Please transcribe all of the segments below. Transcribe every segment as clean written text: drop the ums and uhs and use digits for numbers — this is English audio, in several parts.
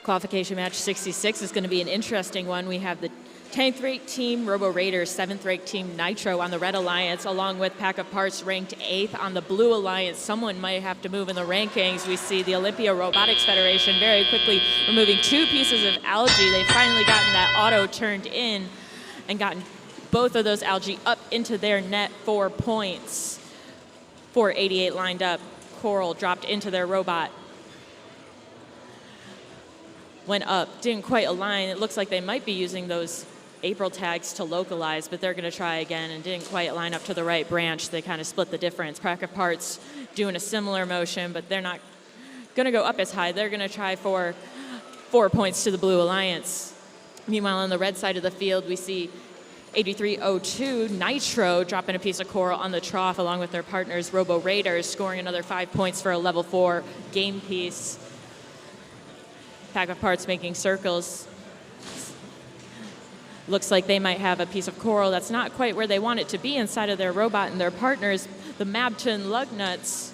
Qualification match 66 is going to be an interesting one. We have the 10th ranked team Robo Raiders, 7th ranked team Nitro on the Red Alliance, along with Pack of Parts ranked 8th on the Blue Alliance. Someone might have to move in the rankings. We see the Olympia Robotics Federation very quickly removing 2 pieces of algae. They've finally gotten that auto turned in and gotten both of those algae up into their net 4 points. 488 lined up. Coral dropped into their robot. Went up, didn't quite align. It looks like they might be using those April tags to localize, but they're going to try again and didn't quite line up to the right branch. They kind of split the difference. Pack of Parts doing a similar motion, but they're not going to go up as high. They're going to try for 4 points to the Blue Alliance. Meanwhile, on the red side of the field, we see 8302 Nitro dropping a piece of coral on the trough along with their partners Robo Raiders, scoring another 5 points for a level 4 game piece. Pack of Parts making circles. Looks like they might have a piece of coral that's not quite where they want it to be inside of their robot, and their partners, the Mabton Lugnuts,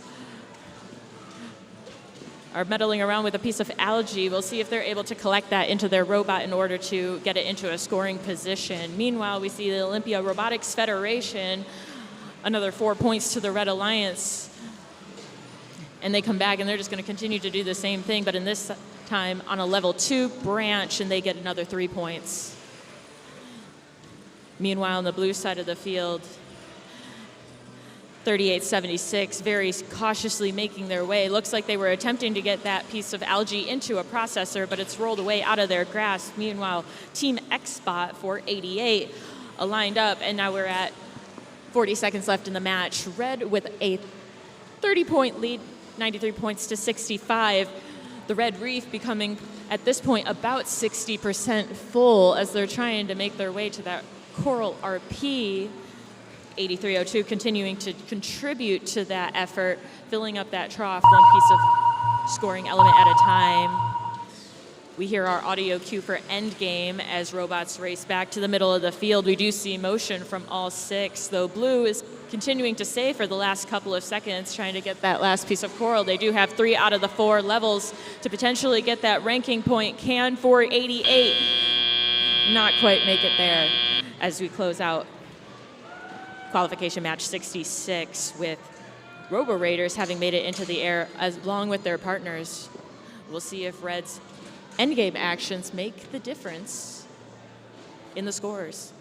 are meddling around with a piece of algae. We'll see if they're able to collect that into their robot in order to get it into a scoring position. Meanwhile, we see the Olympia Robotics Federation, another 4 points to the Red Alliance. And they come back and they're just going to continue to do the same thing, but in this time on a level 2 branch, and they get another 3 points. Meanwhile, on the blue side of the field, 3876 very cautiously making their way. Looks like they were attempting to get that piece of algae into a processor, but it's rolled away out of their grasp. Meanwhile, Team Xbot 488 lined up, and now we're at 40 seconds left in the match. Red with a 30-point lead, 93 points to 65. The Red Reef becoming, at this point, about 60% full as they're trying to make their way to that Coral RP. 8302 continuing to contribute to that effort, filling up that trough, one piece of scoring element at a time. We hear our audio cue for endgame as robots race back to the middle of the field. We do see motion from all 6, though Blue is continuing to save for the last couple of seconds, trying to get that last piece of coral. They do have 3 out of the 4 levels to potentially get that ranking point. Can 488 not quite make it there as we close out qualification match 66 with Robo Raiders having made it into the air along with their partners. We'll see if Red's endgame actions make the difference in the scores.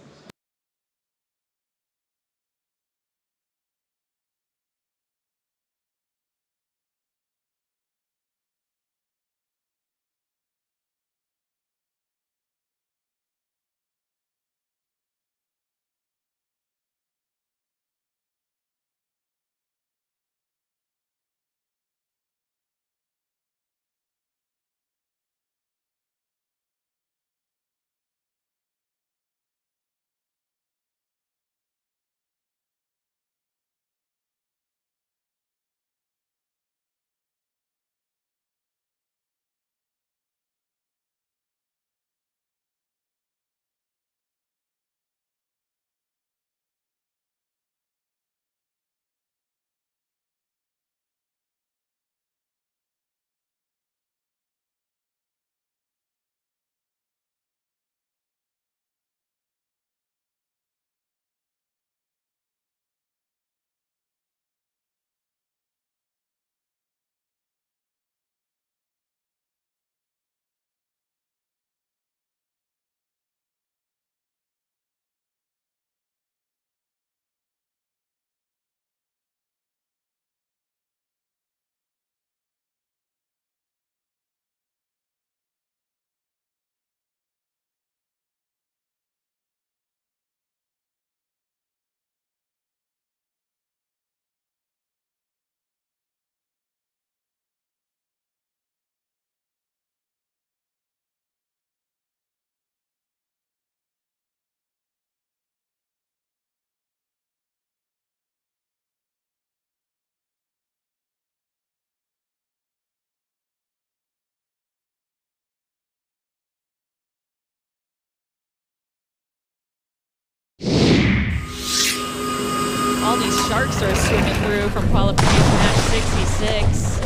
All these sharks are swimming through from qualification match 66.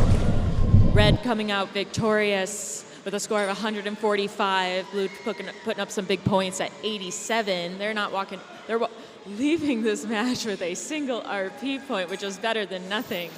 Red coming out victorious with a score of 145. Blue putting up some big points at 87. They're not leaving this match with a single RP point, which is better than nothing.